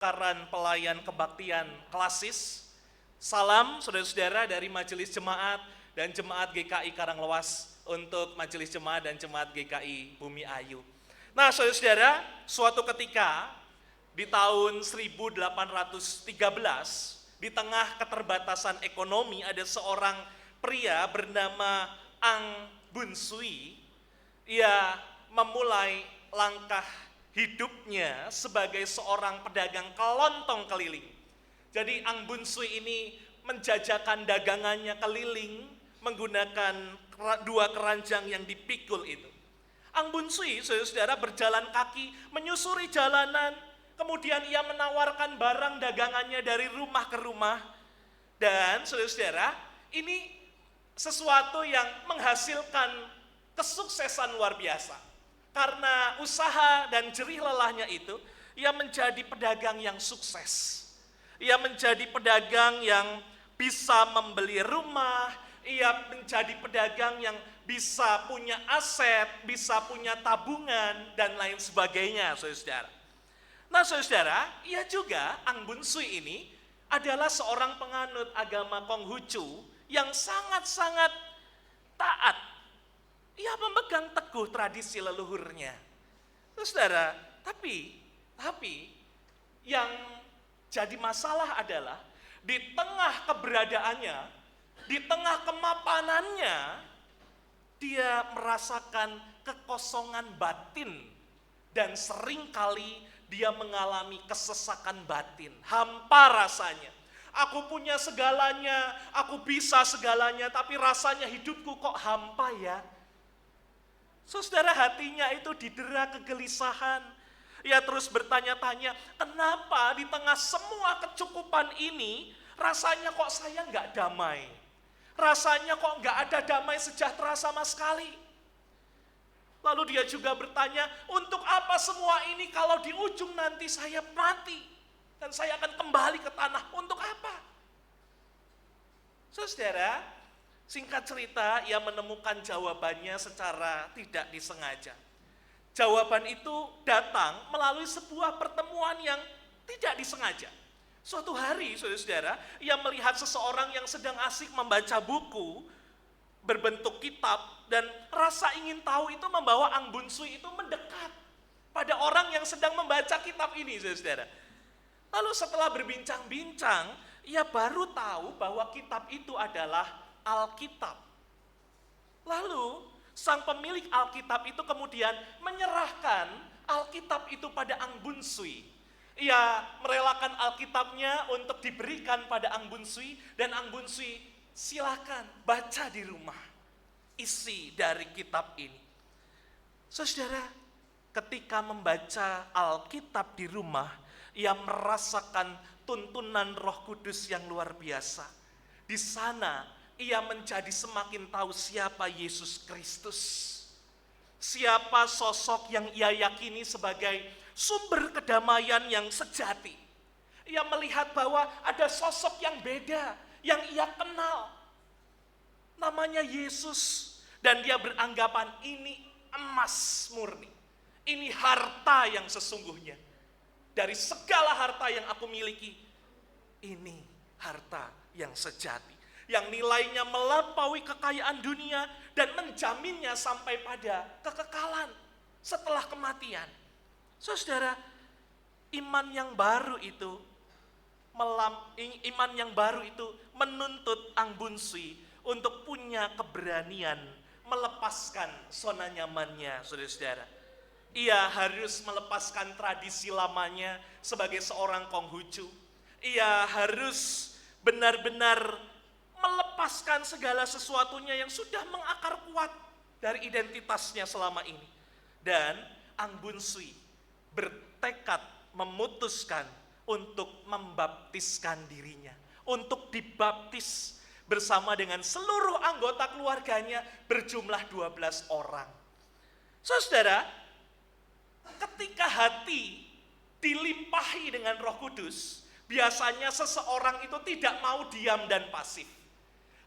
Karan Pelayan Kebaktian Klasis. Salam saudara-saudara dari Majelis Jemaat dan Jemaat GKI Karanglewas untuk Majelis Jemaat dan Jemaat GKI Bumi Ayu. Nah saudara-saudara, suatu ketika di tahun 1813, di tengah keterbatasan ekonomi ada seorang pria bernama Ang Bun Sui. Ia memulai langkah hidupnya sebagai seorang pedagang kelontong keliling. Jadi Ang Bun Sui ini menjajakan dagangannya keliling menggunakan dua keranjang yang dipikul itu. Ang Bun Sui, saudara-saudara, berjalan kaki menyusuri jalanan, kemudian ia menawarkan barang dagangannya dari rumah ke rumah. Dan saudara-saudara, ini sesuatu yang menghasilkan kesuksesan luar biasa. Karena usaha dan jerih lelahnya itu, ia menjadi pedagang yang sukses. Ia menjadi pedagang yang bisa membeli rumah, ia menjadi pedagang yang bisa punya aset, bisa punya tabungan, dan lain sebagainya, saudara-saudara. Nah, saudara, ia juga, Ang Bun Sui ini, adalah seorang penganut agama Konghucu yang sangat-sangat taat. Ia memegang teguh tradisi leluhurnya. Saudara, tapi yang jadi masalah adalah di tengah keberadaannya, di tengah kemapanannya, dia merasakan kekosongan batin dan seringkali dia mengalami kesesakan batin, hampa rasanya. Aku punya segalanya, aku bisa segalanya, tapi rasanya hidupku kok hampa ya. Saudara, hatinya itu didera kegelisahan. Ia terus bertanya-tanya, kenapa di tengah semua kecukupan ini, rasanya kok saya nggak damai? Rasanya kok nggak ada damai sejahtera sama sekali? Lalu dia juga bertanya, untuk apa semua ini kalau di ujung nanti saya mati? Dan saya akan kembali ke tanah, untuk apa? Saudara, singkat cerita, ia menemukan jawabannya secara tidak disengaja. Jawaban itu datang melalui sebuah pertemuan yang tidak disengaja. Suatu hari, saudara-saudara, ia melihat seseorang yang sedang asik membaca buku berbentuk kitab, dan rasa ingin tahu itu membawa Ang Bun Sui itu mendekat pada orang yang sedang membaca kitab ini, saudara-saudara. Lalu setelah berbincang-bincang, ia baru tahu bahwa kitab itu adalah Alkitab. Lalu sang pemilik Alkitab itu kemudian menyerahkan Alkitab itu pada Ang Bun Sui. Ia merelakan Alkitabnya untuk diberikan pada Ang Bun Sui, dan Ang Bun Sui silakan baca di rumah isi dari kitab ini. Saudara, ketika membaca Alkitab di rumah, ia merasakan tuntunan Roh Kudus yang luar biasa. Di sana ia menjadi semakin tahu siapa Yesus Kristus. Siapa sosok yang ia yakini sebagai sumber kedamaian yang sejati. Ia melihat bahwa ada sosok yang beda, yang ia kenal. Namanya Yesus. Dan dia beranggapan ini emas murni. Ini harta yang sesungguhnya. Dari segala harta yang aku miliki, ini harta yang sejati, yang nilainya melampaui kekayaan dunia dan menjaminnya sampai pada kekekalan setelah kematian. Saudara, iman yang baru itu menuntut Ang Bun Sui untuk punya keberanian melepaskan zona nyamannya, saudara-saudara. Ia harus melepaskan tradisi lamanya sebagai seorang Konghucu. Ia harus benar-benar melepaskan segala sesuatunya yang sudah mengakar kuat dari identitasnya selama ini. Dan Ang Bun Sui bertekad memutuskan untuk membaptiskan dirinya, untuk dibaptis bersama dengan seluruh anggota keluarganya berjumlah 12 orang. Saudara, ketika hati dilimpahi dengan Roh Kudus, biasanya seseorang itu tidak mau diam dan pasif.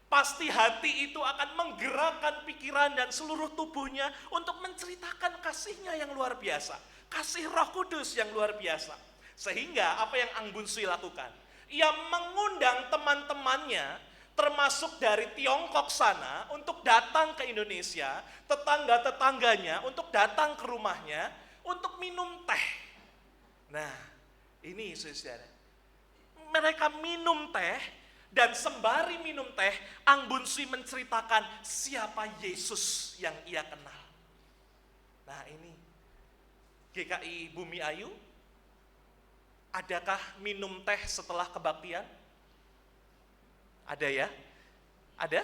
Pasti hati itu akan menggerakkan pikiran dan seluruh tubuhnya untuk menceritakan kasihnya yang luar biasa. Kasih Roh Kudus yang luar biasa. Sehingga apa yang Ang Bun Sui lakukan? Ia mengundang teman-temannya, termasuk dari Tiongkok sana, untuk datang ke Indonesia, tetangga-tetangganya untuk datang ke rumahnya, untuk minum teh. Nah, ini saudara, mereka minum teh, dan sembari minum teh, Ang Bun Sui menceritakan siapa Yesus yang ia kenal. Nah ini, GKI Bumi Ayu, adakah minum teh setelah kebaktian? Ada ya? Ada?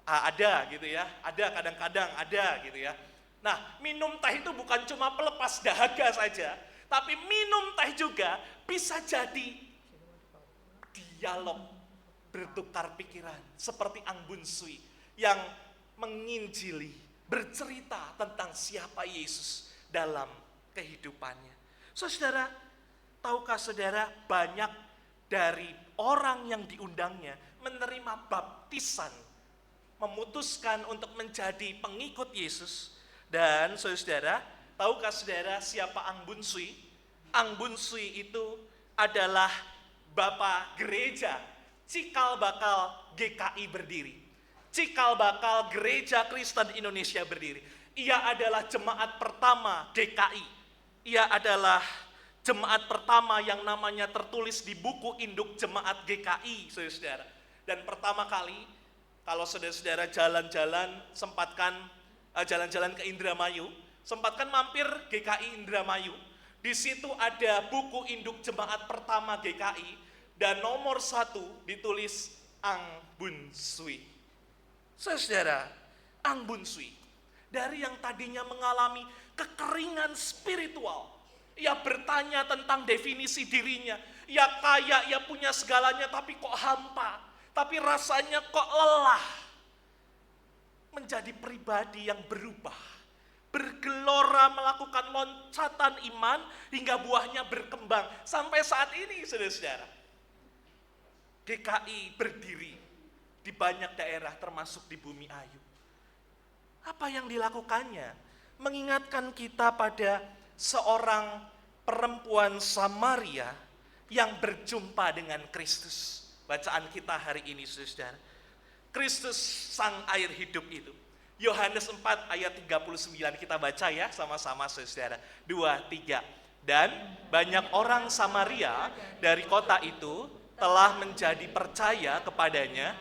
Ada gitu ya, ada kadang-kadang ada gitu ya. Nah, minum teh itu bukan cuma pelepas dahaga saja, tapi minum teh juga bisa jadi dialog, bertukar pikiran, seperti Ang Bun Sui yang menginjili, bercerita tentang siapa Yesus dalam kehidupannya. Saudara, tahukah saudara, banyak dari orang yang diundangnya menerima baptisan, memutuskan untuk menjadi pengikut Yesus. Dan saudara, tahukah saudara siapa Ang Bun Sui? Ang Bun Sui itu adalah Bapak Gereja cikal bakal GKI berdiri. Cikal bakal Gereja Kristen Indonesia berdiri. Ia adalah jemaat pertama DKI. Ia adalah jemaat pertama yang namanya tertulis di buku induk jemaat GKI, saudara. Dan pertama kali, kalau saudara-saudara jalan-jalan, sempatkan jalan-jalan ke Indramayu, sempatkan mampir GKI Indramayu. Di situ ada buku induk jemaat pertama GKI, dan nomor 1 ditulis Ang Bun Sui. Saudara, Ang Bun Sui, dari yang tadinya mengalami kekeringan spiritual, ia bertanya tentang definisi dirinya. Ia kaya, ia punya segalanya, tapi kok hampa, tapi rasanya kok lelah. Menjadi pribadi yang berubah, bergelora melakukan loncatan iman hingga buahnya berkembang sampai saat ini, saudara-saudara. GKI berdiri di banyak daerah termasuk di Bumi Ayu. Apa yang dilakukannya? Mengingatkan kita pada seorang perempuan Samaria yang berjumpa dengan Kristus. Bacaan kita hari ini, saudara. Kristus sang air hidup itu. Yohanes 4 ayat 39 kita baca ya sama-sama, saudara. 2, 3. Dan banyak orang Samaria dari kota itu telah menjadi percaya kepadanya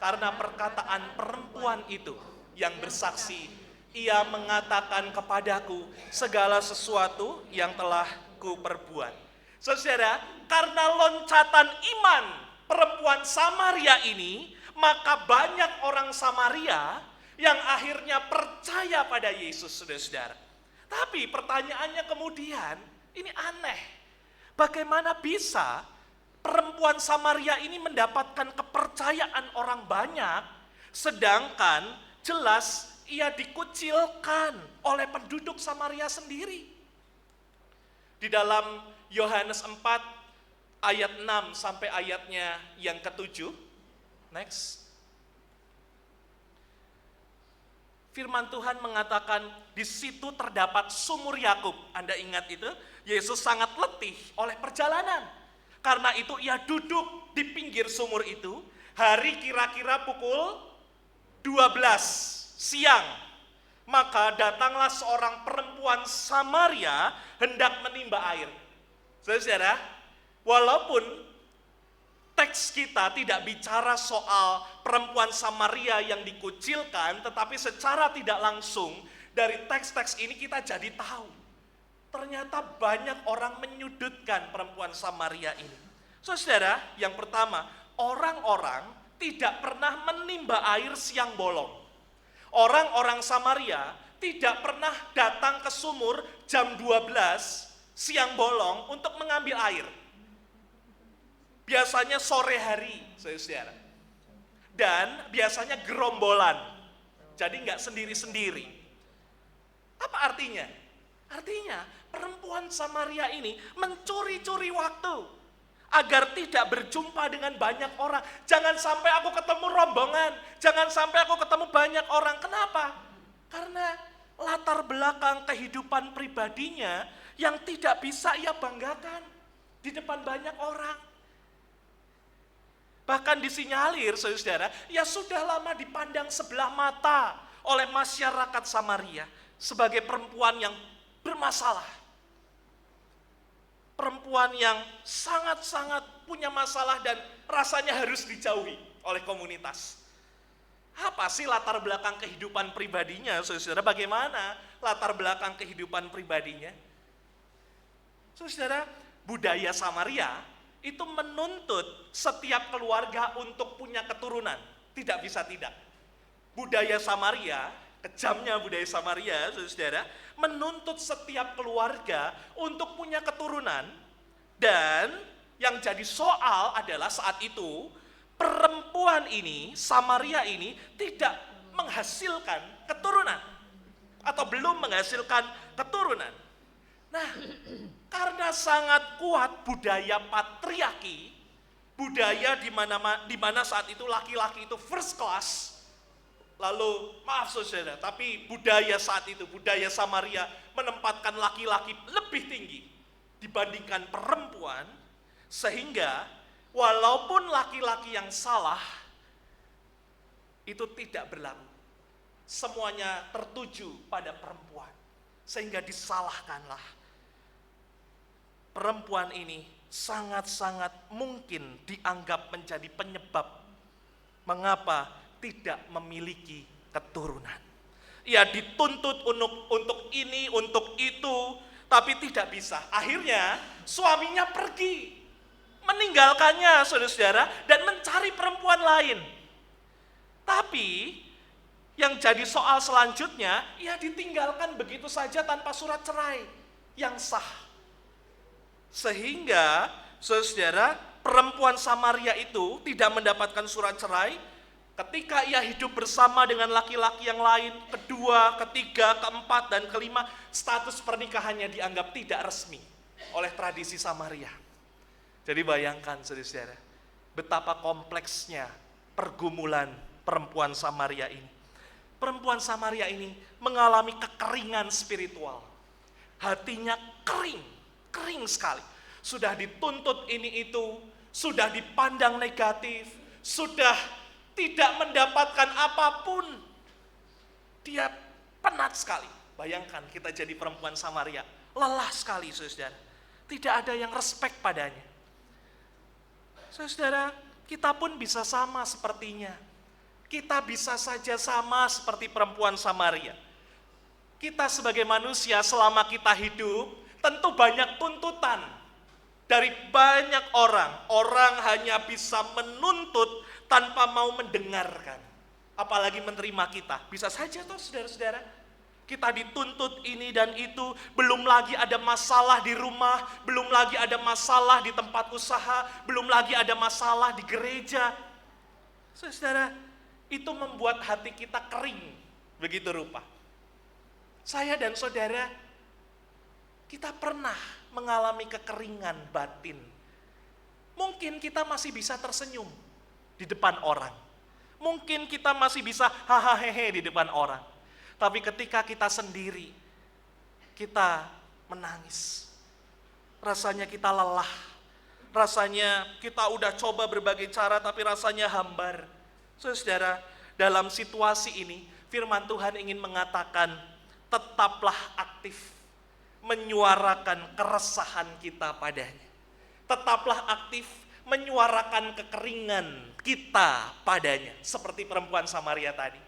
karena perkataan perempuan itu yang bersaksi, ia mengatakan kepadaku segala sesuatu yang telah kuperbuat. Saudara, karena loncatan iman perempuan Samaria ini, maka banyak orang Samaria yang akhirnya percaya pada Yesus, saudara-saudara. Tapi pertanyaannya kemudian, ini aneh. Bagaimana bisa perempuan Samaria ini mendapatkan kepercayaan orang banyak, sedangkan jelas ia dikucilkan oleh penduduk Samaria sendiri. Di dalam Yohanes 4 ayat 6 sampai ayatnya yang ke-7. Next. Firman Tuhan mengatakan di situ terdapat sumur Yakub. Anda ingat itu? Yesus sangat letih oleh perjalanan. Karena itu ia duduk di pinggir sumur itu. Hari kira-kira pukul 12 siang. Maka datanglah seorang perempuan Samaria hendak menimba air. Saudara, walaupun teks kita tidak bicara soal perempuan Samaria yang dikucilkan, tetapi secara tidak langsung dari teks-teks ini kita jadi tahu. Ternyata banyak orang menyudutkan perempuan Samaria ini. Saudara, yang pertama, orang-orang tidak pernah menimba air siang bolong. Orang-orang Samaria tidak pernah datang ke sumur jam 12 siang bolong untuk mengambil air. Biasanya sore hari, saudara. Dan biasanya gerombolan. Jadi nggak sendiri-sendiri. Apa artinya? Artinya perempuan Samaria ini mencuri-curi waktu agar tidak berjumpa dengan banyak orang. Jangan sampai aku ketemu rombongan, jangan sampai aku ketemu banyak orang. Kenapa? Karena latar belakang kehidupan pribadinya yang tidak bisa ia banggakan di depan banyak orang. Bahkan disinyalir, saudara, ia sudah lama dipandang sebelah mata oleh masyarakat Samaria sebagai perempuan yang bermasalah. Perempuan yang sangat-sangat punya masalah dan rasanya harus dijauhi oleh komunitas. Apa sih latar belakang kehidupan pribadinya, saudara? Bagaimana latar belakang kehidupan pribadinya? Saudara, budaya Samaria itu menuntut setiap keluarga untuk punya keturunan. Tidak bisa tidak. Budaya Samaria, kejamnya budaya Samaria, saudara, menuntut setiap keluarga untuk punya keturunan. Dan yang jadi soal adalah saat itu, perempuan ini, Samaria ini, tidak menghasilkan keturunan. Atau belum menghasilkan keturunan. Nah, karena sangat kuat budaya patriarki, budaya di mana saat itu laki-laki itu first class. Lalu, maaf saudara, tapi budaya saat itu, budaya Samaria menempatkan laki-laki lebih tinggi dibandingkan perempuan, sehingga walaupun laki-laki yang salah, itu tidak berlaku. Semuanya tertuju pada perempuan, sehingga disalahkanlah. Perempuan ini sangat-sangat mungkin dianggap menjadi penyebab mengapa tidak memiliki keturunan. Ia dituntut untuk ini, untuk itu, tapi tidak bisa. Akhirnya suaminya pergi, meninggalkannya, saudara-saudara, dan mencari perempuan lain. Tapi yang jadi soal selanjutnya, ia ditinggalkan begitu saja tanpa surat cerai yang sah. Sehingga, saudara, perempuan Samaria itu tidak mendapatkan surat cerai. Ketika ia hidup bersama dengan laki-laki yang lain, kedua, ketiga, keempat, dan kelima, status pernikahannya dianggap tidak resmi oleh tradisi Samaria. Jadi bayangkan, saudara, betapa kompleksnya pergumulan perempuan Samaria ini. Perempuan Samaria ini mengalami kekeringan spiritual. Hatinya kering sekali. Sudah dituntut ini itu, sudah dipandang negatif, sudah tidak mendapatkan apapun. Dia penat sekali. Bayangkan kita jadi perempuan Samaria, lelah sekali, saudara. Tidak ada yang respect padanya. Saudara, kita pun bisa sama sepertinya. Kita bisa saja sama seperti perempuan Samaria. Kita sebagai manusia selama kita hidup, tentu banyak tuntutan dari banyak orang. Orang hanya bisa menuntut tanpa mau mendengarkan. Apalagi menerima kita. Bisa saja toh saudara-saudara. Kita dituntut ini dan itu. Belum lagi ada masalah di rumah. Belum lagi ada masalah di tempat usaha. Belum lagi ada masalah di gereja. Saudara, itu membuat hati kita kering. Begitu rupa. Saya dan saudara, kita pernah mengalami kekeringan batin. Mungkin kita masih bisa tersenyum di depan orang. Mungkin kita masih bisa hahaha di depan orang. Tapi ketika kita sendiri, kita menangis. Rasanya kita lelah. Rasanya kita udah coba berbagai cara tapi rasanya hambar. Saudara, dalam situasi ini firman Tuhan ingin mengatakan, tetaplah aktif menyuarakan keresahan kita padanya. Tetaplah aktif menyuarakan kekeringan kita padanya. Seperti perempuan Samaria tadi.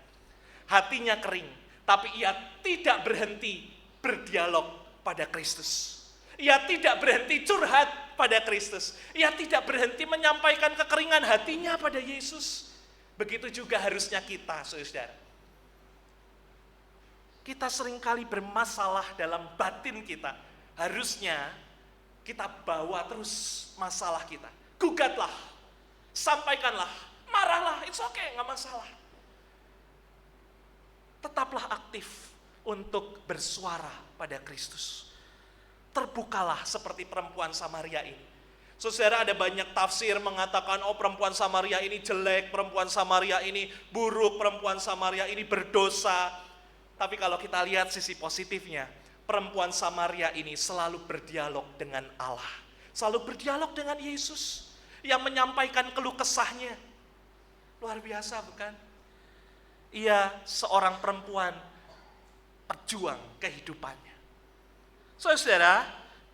Hatinya kering, tapi ia tidak berhenti berdialog pada Kristus. Ia tidak berhenti curhat pada Kristus. Ia tidak berhenti menyampaikan kekeringan hatinya pada Yesus. Begitu juga harusnya kita, saudara. Kita seringkali bermasalah dalam batin kita. Harusnya kita bawa terus masalah kita. Gugatlah, sampaikanlah, marahlah, it's okay, gak masalah. Tetaplah aktif untuk bersuara pada Kristus. Terbukalah seperti perempuan Samaria ini. Saudara, ada banyak tafsir mengatakan, oh perempuan Samaria ini jelek, perempuan Samaria ini buruk, perempuan Samaria ini berdosa. Tapi kalau kita lihat sisi positifnya, perempuan Samaria ini selalu berdialog dengan Allah. Selalu berdialog dengan Yesus yang menyampaikan keluh kesahnya. Luar biasa bukan? Ia seorang perempuan pejuang kehidupannya. Saudara,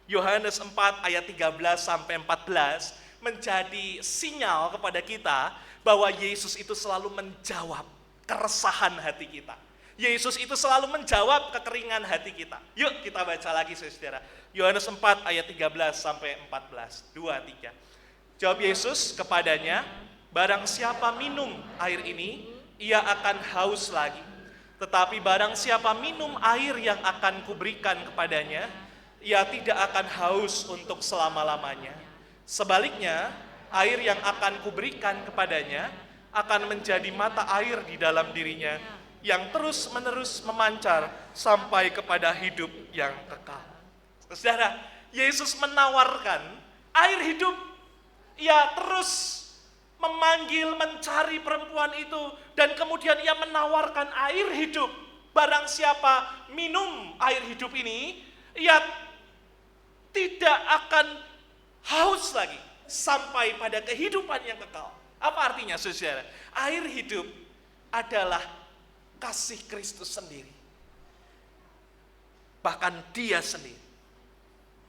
Yohanes 4 ayat 13 sampai 14 menjadi sinyal kepada kita bahwa Yesus itu selalu menjawab keresahan hati kita. Yesus itu selalu menjawab kekeringan hati kita. Yuk kita baca lagi saudara. Yohanes 4 ayat 13 sampai 14. 2, 3. Jawab Yesus kepadanya, barang siapa minum air ini, ia akan haus lagi. Tetapi barang siapa minum air yang akan kuberikan kepadanya, ia tidak akan haus untuk selama-lamanya. Sebaliknya, air yang akan kuberikan kepadanya akan menjadi mata air di dalam dirinya, yang terus-menerus memancar sampai kepada hidup yang kekal. Saudara, Yesus menawarkan air hidup. Ia terus memanggil, mencari perempuan itu, dan kemudian ia menawarkan air hidup. Barang siapa minum air hidup ini, ia tidak akan haus lagi sampai pada kehidupan yang kekal. Apa artinya saudara? Air hidup adalah kasih Kristus sendiri. Bahkan dia sendiri.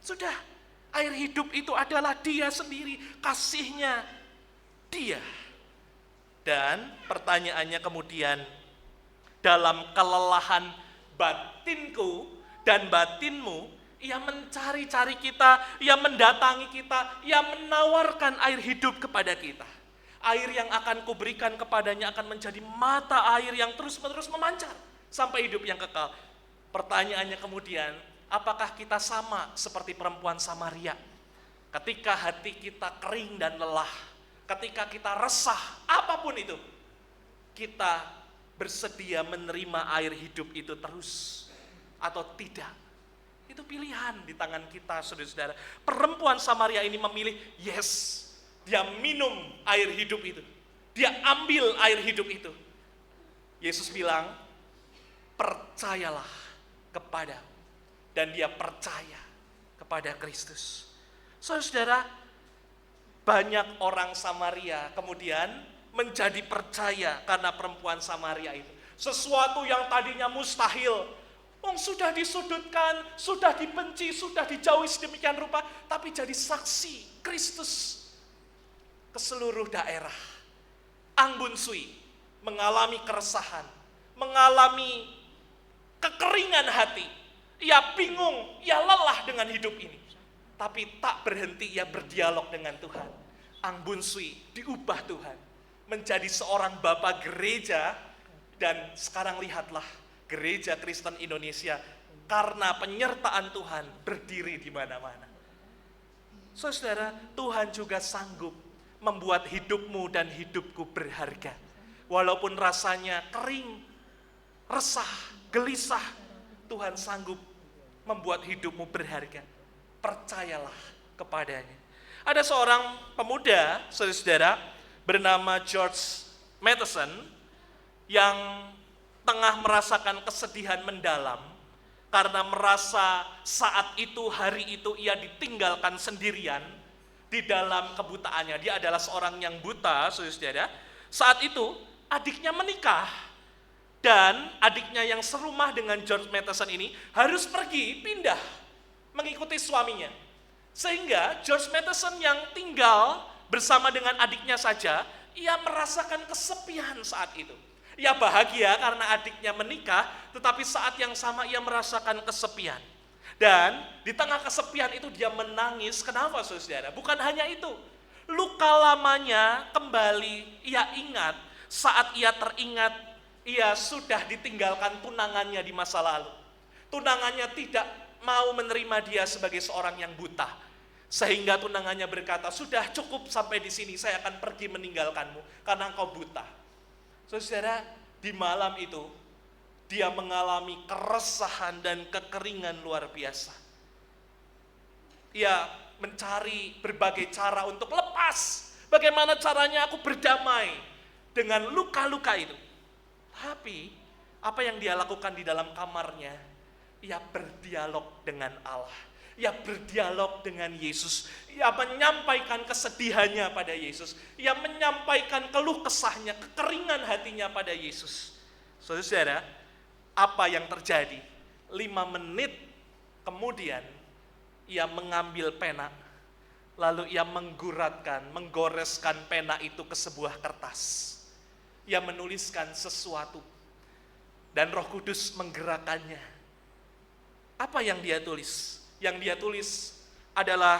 Sudah, air hidup itu adalah dia sendiri, kasihnya dia. Dan pertanyaannya kemudian, dalam kelelahan batinku dan batinmu, ia mencari-cari kita, ia mendatangi kita, ia menawarkan air hidup kepada kita. Air yang akan kuberikan kepadanya akan menjadi mata air yang terus-menerus memancar sampai hidup yang kekal. Pertanyaannya kemudian, apakah kita sama seperti perempuan Samaria? Ketika hati kita kering dan lelah, ketika kita resah, apapun itu, kita bersedia menerima air hidup itu terus atau tidak? Itu pilihan di tangan kita, saudara-saudara. Perempuan Samaria ini memilih yes. Dia minum air hidup itu. Dia ambil air hidup itu. Yesus bilang, percayalah kepada. Dan dia percaya kepada Kristus. Saudara, banyak orang Samaria kemudian menjadi percaya karena perempuan Samaria itu. Sesuatu yang tadinya mustahil, sudah disudutkan, sudah dibenci, sudah dijauhi sedemikian rupa, tapi jadi saksi Kristus ke seluruh daerah. Anggun Sui mengalami keresahan, mengalami kekeringan hati. Ia bingung, ia lelah dengan hidup ini. Tapi tak berhenti ia berdialog dengan Tuhan. Anggun Sui diubah Tuhan menjadi seorang bapa gereja, dan sekarang lihatlah Gereja Kristen Indonesia karena penyertaan Tuhan berdiri di mana-mana. Saudara, Tuhan juga sanggup membuat hidupmu dan hidupku berharga. Walaupun rasanya kering, resah, gelisah, Tuhan sanggup membuat hidupmu berharga. Percayalah kepadanya. Ada seorang pemuda, saudara-saudara, bernama George Matheson yang tengah merasakan kesedihan mendalam karena merasa saat itu, hari itu ia ditinggalkan sendirian di dalam kebutaannya. Dia adalah seorang yang buta, saudara-saudara. Saat itu adiknya menikah, dan adiknya yang serumah dengan George Matheson ini harus pergi, pindah, mengikuti suaminya. Sehingga George Matheson yang tinggal bersama dengan adiknya saja, ia merasakan kesepian saat itu. Ia bahagia karena adiknya menikah, tetapi saat yang sama ia merasakan kesepian. Dan di tengah kesepian itu dia menangis. Kenapa saudara? Bukan hanya itu. Luka lamanya kembali ia ingat saat ia teringat ia sudah ditinggalkan tunangannya di masa lalu. Tunangannya tidak mau menerima dia sebagai seorang yang buta. Sehingga tunangannya berkata, sudah cukup sampai di sini, saya akan pergi meninggalkanmu karena engkau buta. Saudara, di malam itu dia mengalami keresahan dan kekeringan luar biasa. Ia mencari berbagai cara untuk lepas. Bagaimana caranya aku berdamai dengan luka-luka itu. Tapi apa yang dia lakukan di dalam kamarnya, ia berdialog dengan Allah. Ia berdialog dengan Yesus. Ia menyampaikan kesedihannya pada Yesus. Ia menyampaikan keluh kesahnya, kekeringan hatinya pada Yesus. Saudara-saudara, apa yang terjadi? 5 menit kemudian, ia mengambil pena, lalu ia menggoreskan pena itu ke sebuah kertas. Ia menuliskan sesuatu, dan Roh Kudus menggerakkannya. Apa yang dia tulis? Yang dia tulis adalah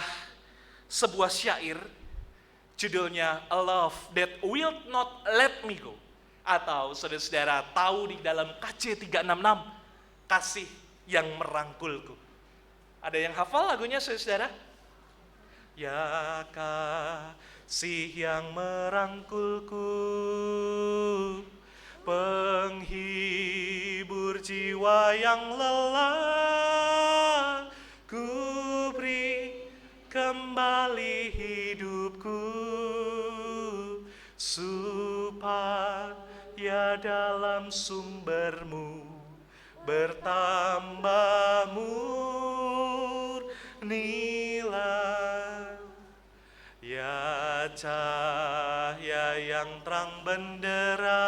sebuah syair, judulnya A Love That Will Not Let Me Go. Atau saudara-saudara tahu di dalam KJ 366, kasih yang merangkulku. Ada yang hafal lagunya saudara-saudara? Ya kasih yang merangkulku, penghibur jiwa yang lelah, ku beri kembali hidupku, supaya dalam sumbermu bertambah murnilah. Ya cahaya yang terang benderang,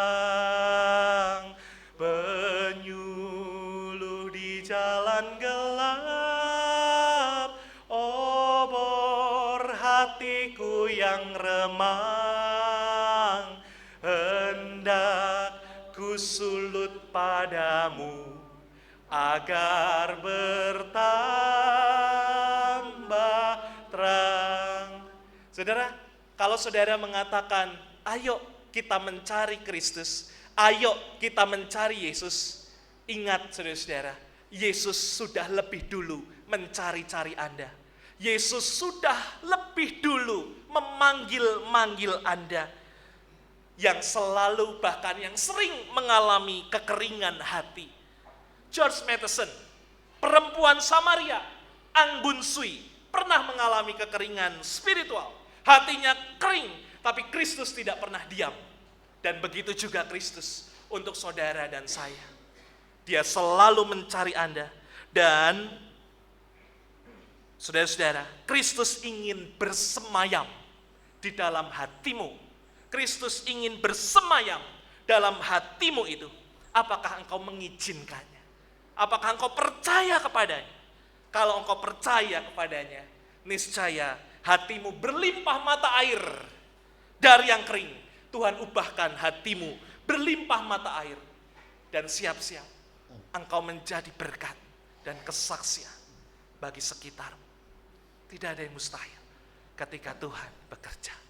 penyuluh di jalan gelap, obor hatiku yang remang, hendak ku sulut padamu agar bertambah terang. Saudara, kalau saudara mengatakan, ayo kita mencari Kristus, ayo kita mencari Yesus, ingat saudara-saudara, Yesus sudah lebih dulu mencari-cari Anda. Yesus sudah lebih dulu memanggil-manggil Anda, yang selalu bahkan yang sering mengalami kekeringan hati. George Matheson, perempuan Samaria, Anggun Sui, pernah mengalami kekeringan spiritual. Hatinya kering, tapi Kristus tidak pernah diam. Dan begitu juga Kristus untuk saudara dan saya. Dia selalu mencari Anda. Dan saudara-saudara, Kristus ingin bersemayam di dalam hatimu. Kristus ingin bersemayam dalam hatimu itu. Apakah engkau mengizinkannya? Apakah engkau percaya kepadanya? Kalau engkau percaya kepadanya, niscaya hatimu berlimpah mata air dari yang kering. Tuhan ubahkan hatimu berlimpah mata air. Dan siap-siap engkau menjadi berkat dan kesaksian bagi sekitarmu. Tidak ada yang mustahil ketika Tuhan bekerja.